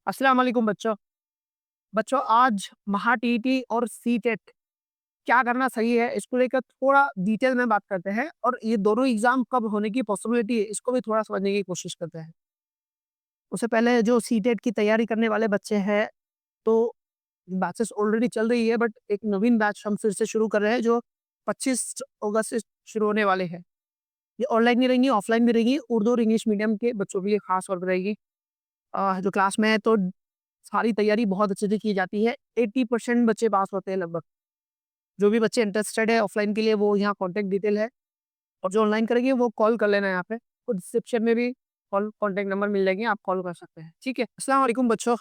अस्सलाम वालेकुम बच्चों। बच्चों आज महा टीईटी और सीटेट क्या करना सही है इसको लेकर थोड़ा डिटेल में बात करते हैं और ये दोनों एग्जाम कब होने की पॉसिबिलिटी है इसको भी थोड़ा समझने की कोशिश करते हैं। उससे पहले जो सीटेट की तैयारी करने वाले बच्चे हैं तो बैचेस ऑलरेडी चल रही है बट एक नवीन बैच हम फिर से शुरू कर रहे हैं जो 25 अगस्त से शुरू होने वाले हैं। ये ऑनलाइन भी रहेंगी, ऑफलाइन भी रहेंगी, उर्दू और इंग्लिश मीडियम के बच्चों के लिए खास तौर पर रहेगी। जो क्लास में है तो सारी तैयारी बहुत अच्छे से की जाती है। 80% बच्चे पास होते हैं लगभग। जो भी बच्चे इंटरेस्टेड है ऑफलाइन के लिए वो यहाँ कॉन्टैक्ट डिटेल है और जो ऑनलाइन करेंगे वो कॉल कर लेना है यहाँ पे। तो डिस्क्रिप्शन में भी कॉल कॉन्टैक्ट नंबर मिल जाएंगे, आप कॉल कर सकते हैं। ठीक है? अस्सलाम वालेकुम बच्चों।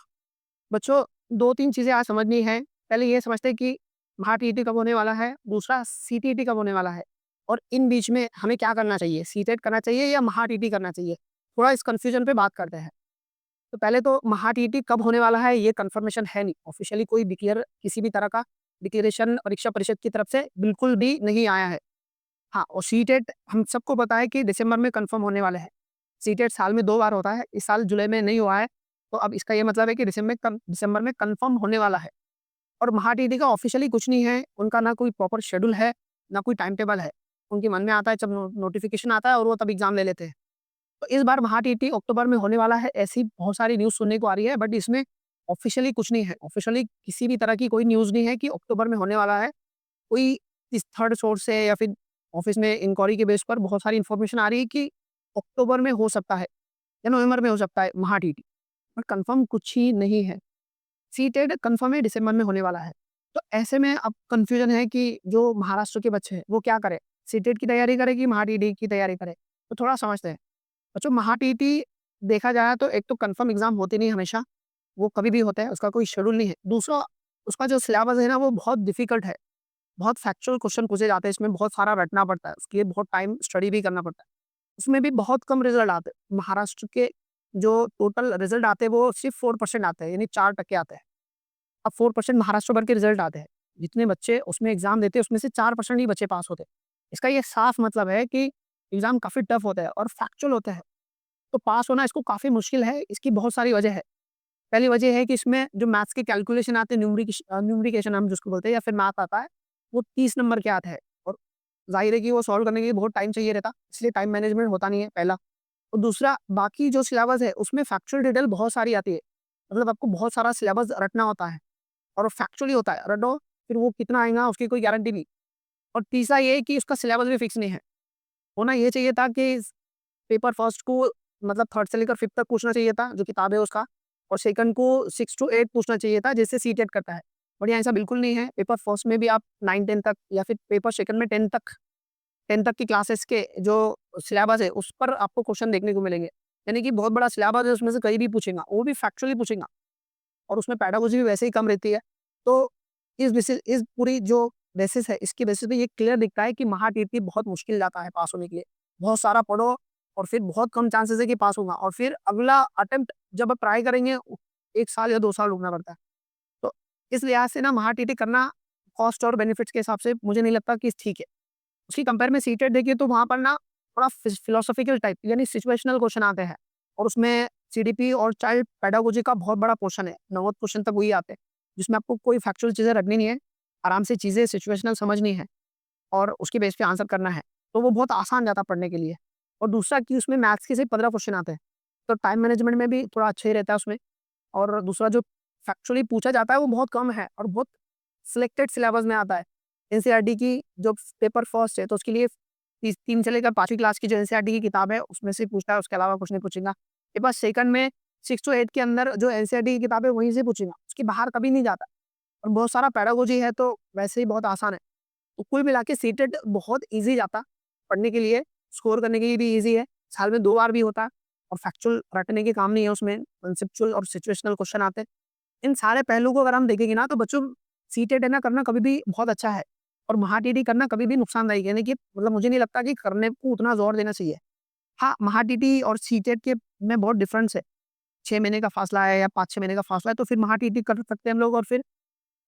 बच्चों 2-3 चीज़ें आज समझनी है। पहले ये समझते हैं कि महाटीटी कब होने वाला है, दूसरा सीटीटी कब होने वाला है और इन बीच में हमें क्या करना चाहिए? सीटेट करना चाहिए या महाटीटी करना चाहिए? थोड़ा इस कन्फ्यूजन पे बात करते हैं। तो पहले तो महाटीटी कब होने वाला है ये कंफर्मेशन है नहीं। ऑफिशियली कोई डिक्लेयर किसी भी तरह का डिक्लेरेशन परीक्षा परिषद की तरफ से बिल्कुल भी नहीं आया है। हाँ, और सीटेट हम सबको पता है कि दिसंबर में कंफर्म होने वाला है। सीटेट साल में 2 बार होता है, इस साल जुलाई में नहीं हुआ है, तो अब इसका ये मतलब है कि दिसंबर में कंफर्म होने वाला है। और महाटीटी का ऑफिशियली कुछ नहीं है, उनका ना कोई प्रॉपर शेड्यूल है, ना कोई टाइम टेबल है। उनके मन में आता है जब नोटिफिकेशन आता है और वो तब एग्ज़ाम ले लेते हैं। तो इस बार महाटीटी अक्टूबर में होने वाला है, ऐसी बहुत सारी न्यूज़ सुनने को आ रही है, बट इसमें ऑफ़िशियली कुछ नहीं है। ऑफ़िशियली किसी भी तरह की कोई न्यूज़ नहीं है कि अक्टूबर में होने वाला है। कोई इस थर्ड सोर्स से या फिर ऑफ़िस में इंक्वायरी के बेस पर बहुत सारी इन्फॉर्मेशन आ रही है कि अक्टूबर में हो सकता है या नवंबर में हो सकता है महाटीटी, बट कन्फर्म कुछ ही नहीं है। सीटेट कन्फर्म है दिसंबर में होने वाला है। तो ऐसे में अब कन्फ्यूज़न है कि जो महाराष्ट्र के बच्चे हैं, वो क्या करें? सीटेट की तैयारी करें कि महाटीटी की तैयारी करें? तो थोड़ा समझते हैं। अच्छा, महाटीटी देखा जाए तो एक तो कन्फर्म एग्ज़ाम होते नहीं हमेशा, वो कभी भी होता है, उसका कोई शेड्यूल नहीं है। दूसरा, उसका जो सिलेबस है ना वो बहुत डिफ़िकल्ट है, बहुत फैक्चुअल क्वेश्चन पूछे जाते हैं, इसमें बहुत सारा रटना पड़ता है, उसके लिए बहुत टाइम स्टडी भी करना पड़ता है। उसमें भी बहुत कम रिज़ल्ट आते हैं। महाराष्ट्र के जो टोटल रिज़ल्ट आते हैं वो सिर्फ़ 4% आते हैं, यानी 4% आते हैं। अब 4% महाराष्ट्र भर के रिज़ल्ट आते हैं। जितने बच्चे उसमें एग्ज़ाम देते हैं उसमें से 4% ही बच्चे पास होते हैं। इसका ये साफ मतलब है कि एग्ज़ाम काफ़ी टफ़ होता है और फैक्चुअल होता है। तो पास होना इसको काफ़ी मुश्किल है, इसकी बहुत सारी वजह है। पहली वजह है कि इसमें जो मैथ्स के कैलकुलेशन आते हैं, न्यूमेरिकेशन हम जिसको बोलते हैं या फिर मैथ आता है, वो 30 नंबर के आते हैं और ज़ाहिर है कि वो सॉल्व करने के लिए बहुत टाइम चाहिए रहता, इसलिए टाइम मैनेजमेंट होता नहीं है, पहला। और दूसरा, बाकी जो सिलेबस है, उसमें फैक्चुअल डिटेल बहुत सारी आती है। मतलब आपको बहुत सारा सिलेबस रटना होता है और फैक्चुअली होता है, रटो, फिर वो कितना आएगा उसकी कोई गारंटी नहीं। और तीसरा ये है कि उसका सिलेबस भी फिक्स नहीं है। होना ये चाहिए था कि पेपर फर्स्ट को मतलब थर्ड से लेकर फिफ्थ तक पूछना चाहिए था, जो किताब है उसका, और सेकंड को 6 टू 8 पूछना चाहिए था, जिससे सीटेट करता है। बट यहाँ ऐसा बिल्कुल नहीं है। पेपर फर्स्ट में भी आप 9-10 तक या फिर पेपर सेकंड में 10 तक की क्लासेस के जो सिलेबस है, उस पर आपको क्वेश्चन देखने को मिलेंगे। यानी कि बहुत बड़ा सिलेबस है, उसमें से कहीं भी पूछेगा, वो भी फैक्चुअली पूछेगा और उसमें पेडागोजी भी वैसे ही कम रहती है। तो इस पूरी जो बेसिस है, इसके बेसिस पे ये क्लियर दिखता है कि महाटीटी बहुत मुश्किल जाता है पास होने के लिए। बहुत सारा पढ़ो और फिर बहुत कम चांसेस है कि पास होगा और फिर अगला अटेम्प्ट जब आप ट्राई करेंगे 1 साल या 2 साल रुकना पड़ता है। तो इस लिहाज से ना महाटीटी करना कॉस्ट और बेनिफिट्स के हिसाब से मुझे नहीं लगता कि ठीक है। उसकी कंपेयर में सीटेट देखिए तो वहाँ पर ना थोड़ा फिलोसॉफिकल टाइप यानी सिचुएशनल क्वेश्चन आते हैं और उसमें सीडीपी और चाइल्ड पेडागोजी का बहुत बड़ा पोर्शन है। 90 क्वेश्चन तक वही आते हैं, जिसमें आपको कोई फैक्चुअल चीज़ें रटनी नहीं है, आराम से चीज़ें सिचुएशनल समझनी है और उसके बेस पे आंसर करना है। तो वो बहुत आसान जाता है पढ़ने के लिए। और दूसरा कि उसमें मैथ्स के सिर्फ 15 क्वेश्चन आते हैं, तो टाइम मैनेजमेंट में भी थोड़ा अच्छा ही रहता है उसमें। और दूसरा जो फैक्चुअली पूछा जाता है वो बहुत कम है और बहुत सिलेक्टेड सिलेबस में आता है। एनसीईआरटी की जो पेपर फर्स्ट है तो उसके लिए 3 से लेकर 5वीं क्लास की जो एनसीईआरटी की किताब है उसमें से पूछता है, उसके अलावा कुछ नहीं पूछेगा। पेपर सेकंड में 6 टू 8 के अंदर जो एनसीईआरटी की किताब है वहीं से पूछेगा, उसके बाहर कभी नहीं जाता। और बहुत सारा पेडागोजी है तो वैसे ही बहुत आसान है। तो कुल मिला के सीटेट बहुत ईज़ी जाता पढ़ने के लिए, स्कोर करने के लिए भी ईज़ी है, साल में 2 बार भी होता है और फैक्चुअल रटने के काम नहीं है उसमें, कांसेप्चुअल और सिचुएशनल क्वेश्चन आते हैं। इन सारे पहलू को अगर हम देखेंगे ना तो बच्चों सीटेट है ना करना कभी भी बहुत अच्छा है और महाटीटी करना कभी भी नुकसानदायक है। यानी कि मतलब मुझे नहीं लगता कि करने को उतना ज़ोर देना चाहिए। हाँ, महाटीटी और सीटेट के में बहुत डिफरेंस है। 6 महीने का फासला है या 5-6 महीने का फासला है तो फिर महाटीटी कर सकते हैं हम लोग और फिर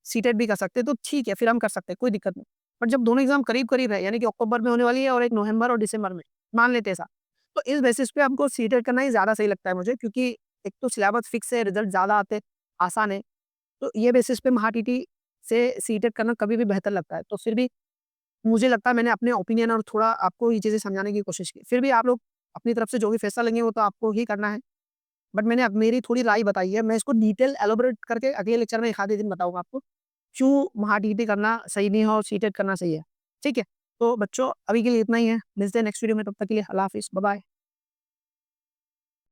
सीटेट भी कर सकते हैं, तो ठीक है, फिर हम कर सकते हैं, कोई दिक्कत नहीं। बट जब दोनों एग्ज़ाम करीब-करीब है, यानी कि अक्टूबर में होने वाली है और एक नवंबर और दिसंबर में, मान लेते हैं ऐसा, तो इस बेसिस पे हमको सीटेट करना ही ज़्यादा सही लगता है मुझे क्योंकि एक तो सिलेबस फिक्स है, रिज़ल्ट ज़्यादा आते हैं, आसान है। तो ये बेसिस पे महाटीटी से सीटेट करना कभी भी बेहतर लगता है। तो फिर भी मुझे लगता है मैंने अपने ओपिनियन और थोड़ा आपको ये चीज़ें समझाने की कोशिश की। फिर भी आप लोग अपनी तरफ से जो भी फैसला लेंगे वो तो आपको ही करना है। बट मैंने अब मेरी थोड़ी राय बताई है, मैं इसको डिटेल एलैबोरेट करके अगले लेक्चर में एक आधे दिन बताऊँगा आपको, क्यों महाटीटी करना सही नहीं है और सीटेट करना सही है। ठीक है? तो बच्चों अभी के लिए इतना ही है, मिलते हैं नेक्स्ट वीडियो में, तब तक के लिए अल्लाह हाफ़िज़, बाय-बाय।